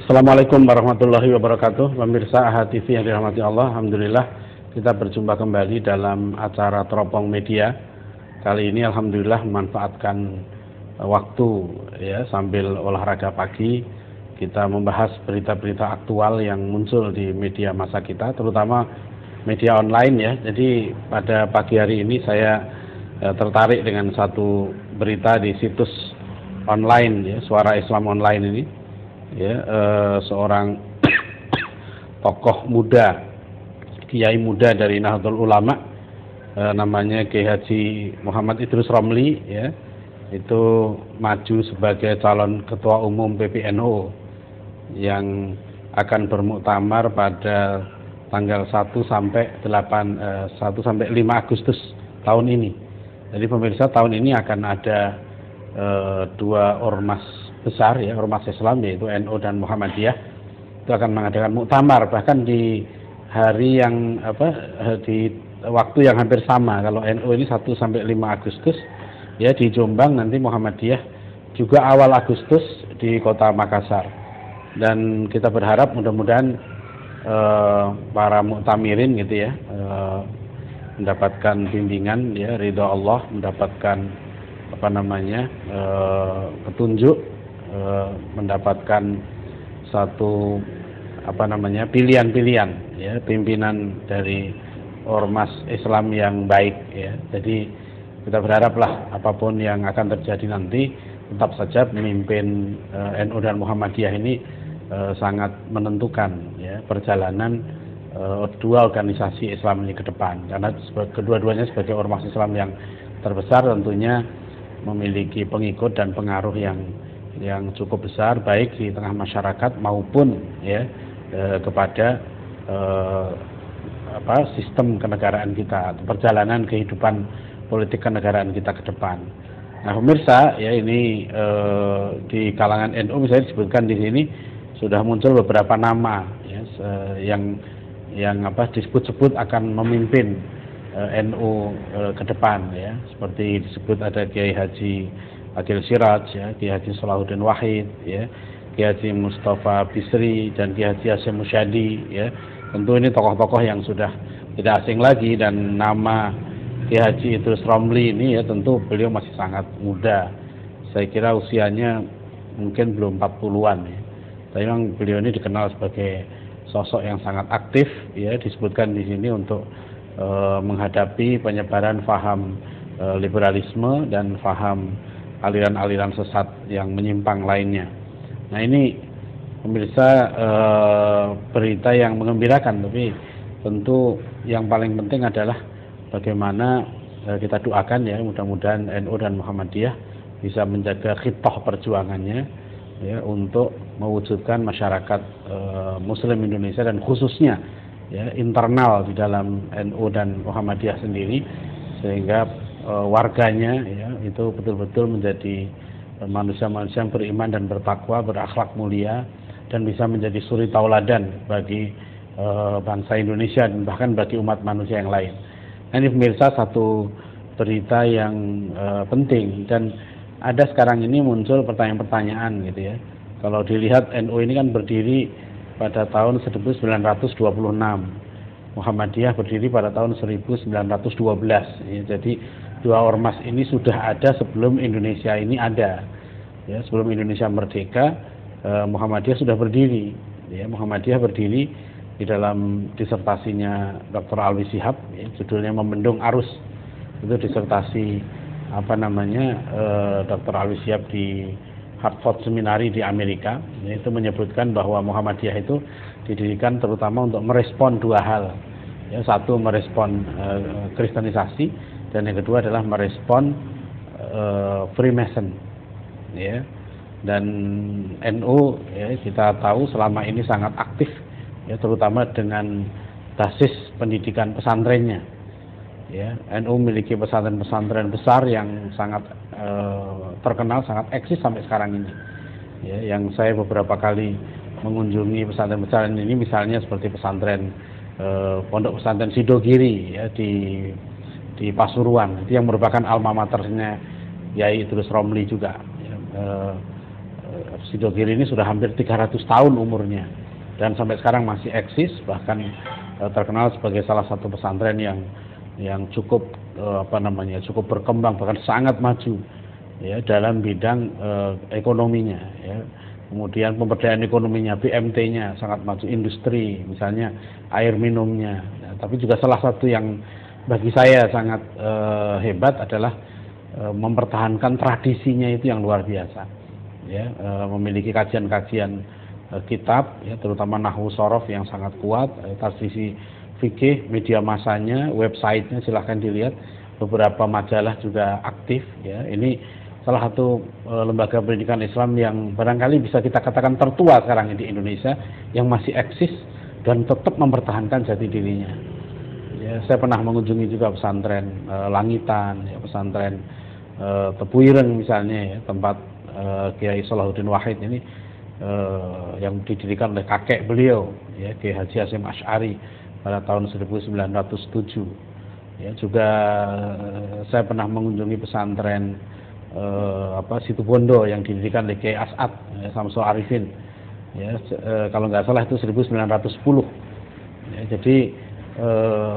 Assalamualaikum warahmatullahi wabarakatuh. Pemirsa AHA TV yang dirahmati Allah, alhamdulillah kita berjumpa kembali dalam acara Teropong Media. Kali ini alhamdulillah memanfaatkan waktu ya sambil olahraga pagi, kita membahas berita-berita aktual yang muncul di media massa kita, terutama media online ya. Jadi pada pagi hari ini saya tertarik dengan satu berita di situs online ya, Suara Islam Online ini. Ya, seorang tokoh muda, kiai muda dari Nahdlatul Ulama, namanya Kiai Haji Muhammad Idrus Romli, ya, itu maju sebagai calon ketua umum PBNU yang akan bermuktamar pada tanggal 1 sampai 5 Agustus tahun ini. Jadi pemirsa, tahun ini akan ada dua ormas besar ya, ormas Islam, yaitu NU dan Muhammadiyah, itu akan mengadakan muktamar, bahkan di hari yang di waktu yang hampir sama. Kalau NU ini 1 sampai 5 Agustus ya di Jombang, nanti Muhammadiyah juga awal Agustus di Kota Makassar. Dan kita berharap mudah-mudahan para muktamirin gitu ya mendapatkan bimbingan ya, ridha Allah, mendapatkan petunjuk, mendapatkan satu pilihan-pilihan ya, pimpinan dari ormas Islam yang baik ya. Jadi kita berharaplah apapun yang akan terjadi nanti, tetap saja pemimpin NU dan Muhammadiyah ini sangat menentukan ya perjalanan dua organisasi Islam ini ke depan, karena kedua-duanya sebagai ormas Islam yang terbesar tentunya memiliki pengikut dan pengaruh yang cukup besar, baik di tengah masyarakat maupun ya kepada sistem kenegaraan kita, perjalanan kehidupan politik kenegaraan kita ke depan. Nah pemirsa ya, ini di kalangan NU misalnya disebutkan di sini sudah muncul beberapa nama ya, yang disebut-sebut akan memimpin NU ke depan ya, seperti disebut ada Kiai Haji Akil Siraj ya, Kiai Haji Salahuddin Wahid ya, Kiai Haji Mustafa Bisri dan Kiai Haji Hasyim Musyadi ya. Tentu ini tokoh-tokoh yang sudah tidak asing lagi, dan nama Kiai Haji Idrus Romli ini ya tentu beliau masih sangat muda. Saya kira usianya mungkin belum 40-an ya. Tapi memang beliau ini dikenal sebagai sosok yang sangat aktif ya, disebutkan di sini untuk menghadapi penyebaran faham liberalisme dan faham aliran-aliran sesat yang menyimpang lainnya. Nah ini pemirsa berita yang mengembirakan, tapi tentu yang paling penting adalah bagaimana kita doakan ya, mudah-mudahan NU dan Muhammadiyah bisa menjaga khitoh perjuangannya ya, untuk mewujudkan masyarakat Muslim Indonesia, dan khususnya ya internal di dalam NU dan Muhammadiyah sendiri, sehingga warganya ya itu betul-betul menjadi manusia-manusia yang beriman dan bertakwa, berakhlak mulia, dan bisa menjadi suri tauladan bagi bangsa Indonesia dan bahkan bagi umat manusia yang lain. Nah, ini pemirsa satu berita yang penting, dan ada sekarang ini muncul pertanyaan-pertanyaan gitu ya. Kalau dilihat NU ini kan berdiri pada tahun 1926, Muhammadiyah berdiri pada tahun 1912 ya. Jadi dua ormas ini sudah ada sebelum Indonesia ini ada ya. Sebelum Indonesia merdeka, Muhammadiyah sudah berdiri ya. Muhammadiyah berdiri di dalam disertasinya Dr. Alwi Shihab ya, judulnya Membendung Arus. Itu disertasi Dr. Alwi Shihab di Hartford Seminary di Amerika, itu menyebutkan bahwa Muhammadiyah itu didirikan terutama untuk merespon dua hal ya. Satu, merespon kristenisasi, dan yang kedua adalah merespon Freemason ya. Dan NU ya, kita tahu selama ini sangat aktif ya, terutama dengan basis pendidikan pesantrennya ya. NU memiliki pesantren-pesantren besar yang sangat terkenal, sangat eksis sampai sekarang ini ya. Yang saya beberapa kali mengunjungi pesantren-pesantren ini, misalnya seperti pesantren Pondok Pesantren Sidogiri ya di Pasuruan, itu yang merupakan alma maternya Kiai Idrus Romli juga ya. Sidogiri ini sudah hampir 300 tahun umurnya dan sampai sekarang masih eksis, bahkan terkenal sebagai salah satu pesantren yang cukup cukup berkembang, bahkan sangat maju ya dalam bidang ekonominya ya. Kemudian pemberdayaan ekonominya, BMT-nya sangat maju, industri misalnya air minumnya ya, tapi juga salah satu yang bagi saya sangat hebat adalah mempertahankan tradisinya itu yang luar biasa ya, memiliki kajian-kajian kitab ya, terutama Nahwu Shorof yang sangat kuat, tradisi fikih, media masanya, websitenya silahkan dilihat, beberapa majalah juga aktif ya. Ini salah satu lembaga pendidikan Islam yang barangkali bisa kita katakan tertua sekarang di Indonesia, yang masih eksis dan tetap mempertahankan jati dirinya ya. Saya pernah mengunjungi juga pesantren Langitan ya, pesantren Tebuireng misalnya ya, tempat Kiai Salahuddin Wahid ini yang didirikan oleh kakek beliau ya, Kiai Haji Hasyim Asy'ari pada tahun 1907 ya. Juga saya pernah mengunjungi pesantren Situbondo yang didirikan oleh Kiai As'ad ya, Samsul Arifin ya, kalau nggak salah itu 1910 ya. Jadi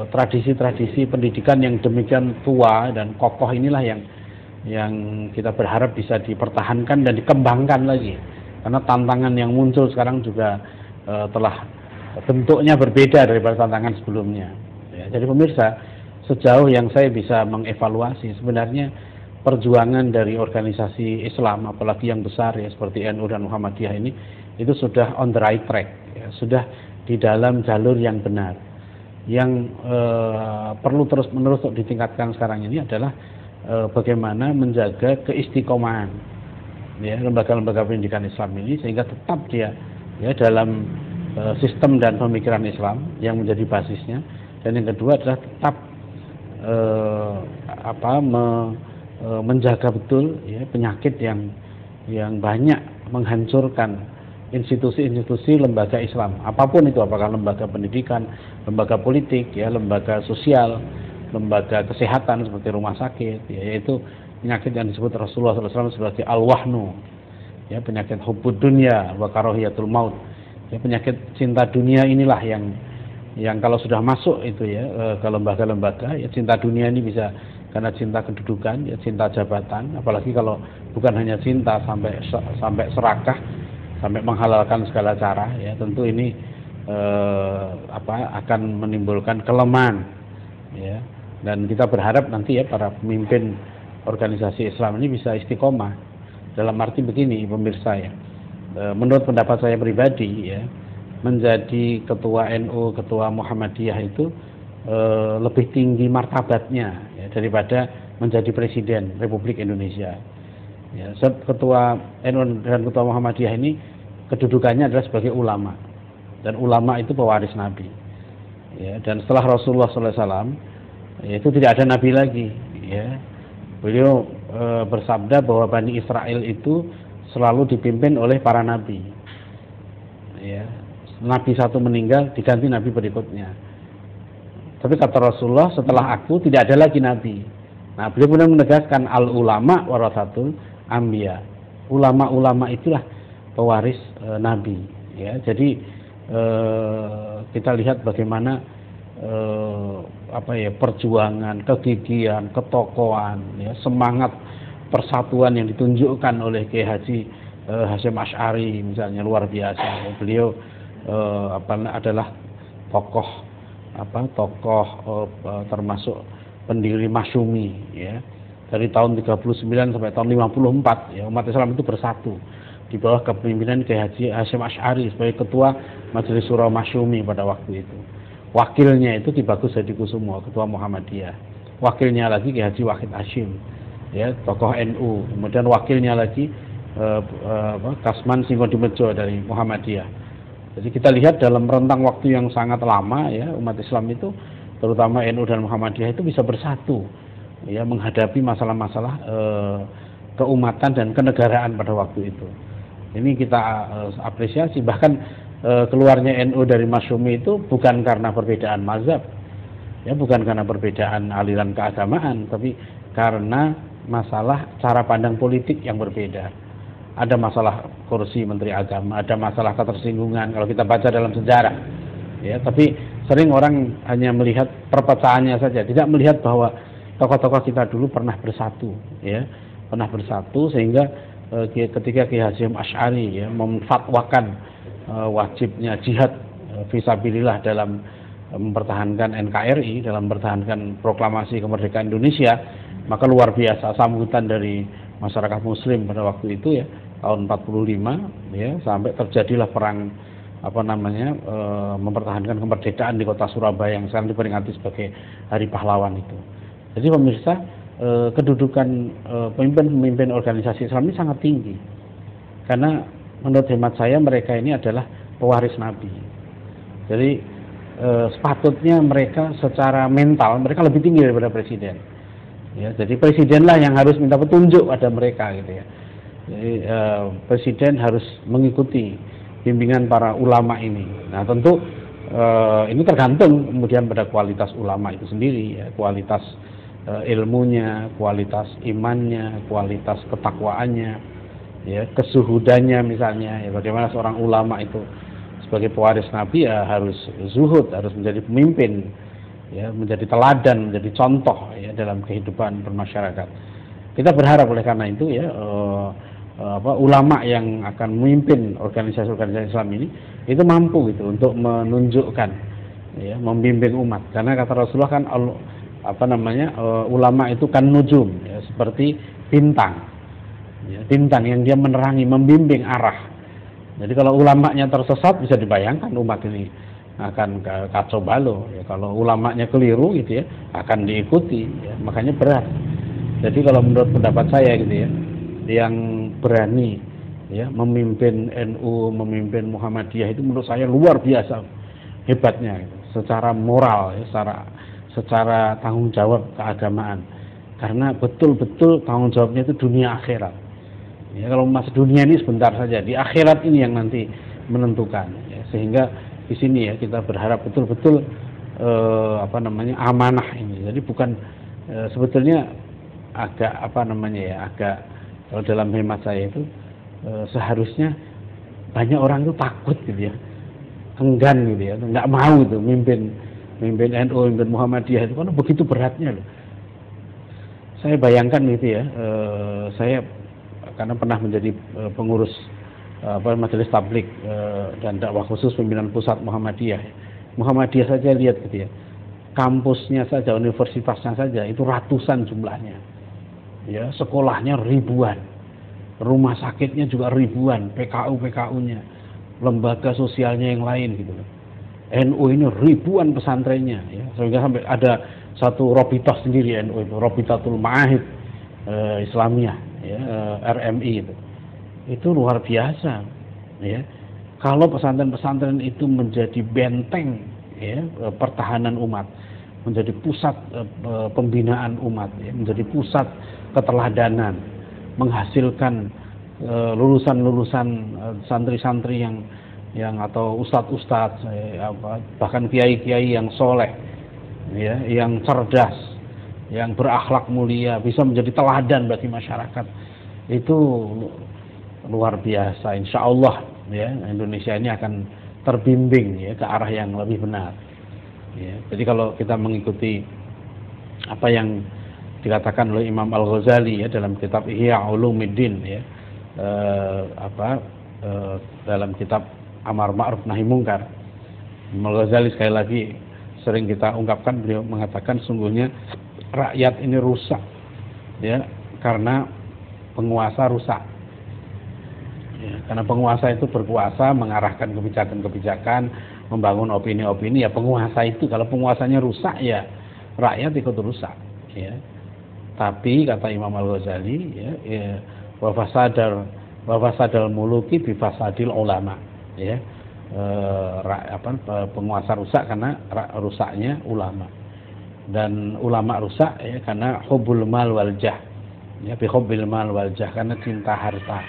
tradisi-tradisi pendidikan yang demikian tua dan kokoh inilah yang kita berharap bisa dipertahankan dan dikembangkan lagi, karena tantangan yang muncul sekarang juga telah bentuknya berbeda daripada tantangan sebelumnya ya. Jadi pemirsa, sejauh yang saya bisa mengevaluasi, sebenarnya perjuangan dari organisasi Islam, apalagi yang besar ya seperti NU dan Muhammadiyah ini, itu sudah on the right track ya, sudah di dalam jalur yang benar. Yang perlu terus-menerus untuk ditingkatkan sekarang ini adalah bagaimana menjaga keistiqomahan ya lembaga-lembaga pendidikan Islam ini, sehingga tetap dia ya dalam sistem dan pemikiran Islam yang menjadi basisnya. Dan yang kedua adalah tetap menjaga betul ya penyakit yang banyak menghancurkan institusi-institusi lembaga Islam, apapun itu, apakah lembaga pendidikan, lembaga politik ya, lembaga sosial, lembaga kesehatan seperti rumah sakit ya, yaitu penyakit yang disebut Rasulullah SAW sebagai al-wahnu ya, penyakit hubbud dunya wa karahiyatul maut ya, penyakit cinta dunia inilah yang kalau sudah masuk itu ya ke lembaga-lembaga ya, cinta dunia ini bisa karena cinta kedudukan ya, cinta jabatan, apalagi kalau bukan hanya cinta sampai serakah, sampai menghalalkan segala cara ya, tentu ini akan menimbulkan kelemahan ya. Dan kita berharap nanti ya para pemimpin organisasi Islam ini bisa istiqomah. Dalam arti begini pemirsa ya, menurut pendapat saya pribadi ya, menjadi ketua NU, ketua Muhammadiyah itu lebih tinggi martabatnya ya, daripada menjadi presiden Republik Indonesia ya. Ketua NU dan ketua Muhammadiyah ini kedudukannya adalah sebagai ulama, dan ulama itu pewaris Nabi ya. Dan setelah Rasulullah SAW itu tidak ada nabi lagi ya. Beliau bersabda bahwa Bani Israel itu selalu dipimpin oleh para nabi ya. Nabi satu meninggal diganti nabi berikutnya. Tapi kata Rasulullah, setelah aku tidak ada lagi nabi. Nah, beliau pun menegaskan al ulama warasatul anbiya. Ulama-ulama itulah pewaris nabi ya. Jadi kita lihat bagaimana perjuangan, kegigihan, ketokohan ya, semangat persatuan yang ditunjukkan oleh Kiai Haji Hasyim Asy'ari misalnya luar biasa. Beliau adalah tokoh termasuk pendiri Masyumi ya. Dari tahun 39 sampai tahun 54 ya, umat Islam itu bersatu di bawah kepemimpinan Kiai Haji Hasyim Asy'ari sebagai ketua Majelis Syura Masyumi pada waktu itu. Wakilnya itu Ki Bagus Hadikusumo, ketua Muhammadiyah. Wakilnya lagi Ki Haji Wahid Hasyim, ya, tokoh NU. Kemudian wakilnya lagi Kasman Singodimedjo dari Muhammadiyah. Jadi kita lihat dalam rentang waktu yang sangat lama ya, umat Islam itu terutama NU dan Muhammadiyah itu bisa bersatu ya menghadapi masalah-masalah keumatan dan kenegaraan pada waktu itu. Ini kita apresiasi. Bahkan keluarnya NU dari Masyumi itu bukan karena perbedaan mazhab ya, bukan karena perbedaan aliran keagamaan, tapi karena masalah cara pandang politik yang berbeda ada masalah kursi Menteri Agama, ada masalah ketersinggungan kalau kita baca dalam sejarah. Ya, tapi sering orang hanya melihat perpecahannya saja, tidak melihat bahwa tokoh-tokoh kita dulu pernah bersatu, ya, pernah bersatu sehingga ketika Ki Hasyim Asy'ari ya memfatwakan wajibnya jihad fisabilillah dalam mempertahankan NKRI, dalam mempertahankan proklamasi kemerdekaan Indonesia, maka luar biasa sambutan dari masyarakat Muslim pada waktu itu ya, tahun 45 ya, sampai terjadilah perang mempertahankan kemerdekaan di kota Surabaya yang sekarang diperingati sebagai Hari Pahlawan itu. Jadi pemirsa, kedudukan pemimpin-pemimpin organisasi Islam ini sangat tinggi, karena menurut hemat saya mereka ini adalah pewaris Nabi. Jadi sepatutnya mereka secara mental mereka lebih tinggi daripada presiden. Ya, jadi presidenlah yang harus minta petunjuk pada mereka gitu ya. Jadi presiden harus mengikuti bimbingan para ulama ini. Nah tentu ini tergantung kemudian pada kualitas ulama itu sendiri, ya, kualitas ilmunya, kualitas imannya, kualitas ketakwaannya, ya, kesuhudannya misalnya. Ya, bagaimana seorang ulama itu sebagai pewaris Nabi ya harus zuhud, harus menjadi pemimpin, ya, menjadi teladan, menjadi contoh ya dalam kehidupan bermasyarakat. Kita berharap oleh karena itu ya ulama yang akan memimpin organisasi-organisasi Islam ini itu mampu gitu untuk menunjukkan, ya, membimbing umat. Karena kata Rasulullah kan ulama itu kan nujum, ya, seperti bintang, ya, bintang yang dia menerangi, membimbing arah. Jadi kalau ulamanya tersesat bisa dibayangkan umat ini akan kacau balau. Ya, kalau ulamanya keliru gitu ya akan diikuti. Ya, makanya berat. Jadi kalau menurut pendapat saya gitu ya, yang berani ya memimpin NU, memimpin Muhammadiyah itu menurut saya luar biasa hebatnya gitu. Secara moral, ya, secara tanggung jawab keagamaan. Karena betul-betul tanggung jawabnya itu dunia akhirat. Ya, kalau masuk dunia ini sebentar saja, di akhirat ini yang nanti menentukan. Ya, sehingga di sini ya kita berharap betul-betul amanah ini. Jadi bukan sebetulnya agak agak kalau dalam hemat saya itu seharusnya banyak orang itu takut gitu ya, enggan gitu ya, nggak mau itu mimpin NU, mimpin Muhammadiyah itu karena begitu beratnya loh. Saya bayangkan gitu ya, saya karena pernah menjadi pengurus majelis tablik dan dakwah khusus pimpinan pusat Muhammadiyah. Muhammadiyah saja lihat gitu ya, kampusnya saja, universitasnya saja itu ratusan jumlahnya, ya, sekolahnya ribuan, rumah sakitnya juga ribuan, PKU-nya, lembaga sosialnya yang lain gitu. NU ini ribuan pesantrennya, ya, sehingga sampai ada satu Robitoh sendiri NU itu, Robitatul Ma'ahid Islamiyah, ya, RMI itu luar biasa, ya. Kalau pesantren-pesantren itu menjadi benteng, ya, pertahanan umat, menjadi pusat pembinaan umat, ya, menjadi pusat keteladanan, menghasilkan lulusan-lulusan santri-santri yang atau ustadz-ustadz, bahkan kiai-kiai yang soleh, ya, yang cerdas, yang berakhlak mulia, bisa menjadi teladan bagi masyarakat. Itu luar biasa. Insya Allah ya Indonesia ini akan terbimbing ya ke arah yang lebih benar. Ya, jadi kalau kita mengikuti apa yang dikatakan oleh Imam Al-Ghazali ya dalam kitab Ihya Ulumuddin ya, dalam kitab Amar Ma'ruf Nahi Mungkar, Imam Al-Ghazali sekali lagi sering kita ungkapkan, beliau mengatakan sungguhnya rakyat ini rusak ya karena penguasa rusak. Ya, karena penguasa itu berkuasa mengarahkan kebijakan-kebijakan, membangun opini-opini, ya penguasa itu kalau penguasanya rusak ya rakyat ikut rusak ya. Tapi kata Imam Al-Ghazali ya, wa fasadal muluki bi fasadil ulama ya. Penguasa rusak karena rusaknya ulama, dan ulama rusak ya karena hubbul mal wal jah, ya bi hubbil mal wal jah, karena cinta harta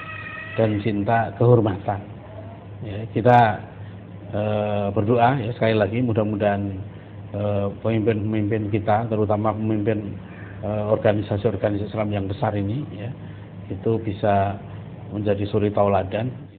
dan cinta kehormatan. Ya, kita berdoa ya sekali lagi mudah-mudahan pemimpin-pemimpin kita, terutama pemimpin organisasi-organisasi Islam yang besar ini ya, itu bisa menjadi suri tauladan.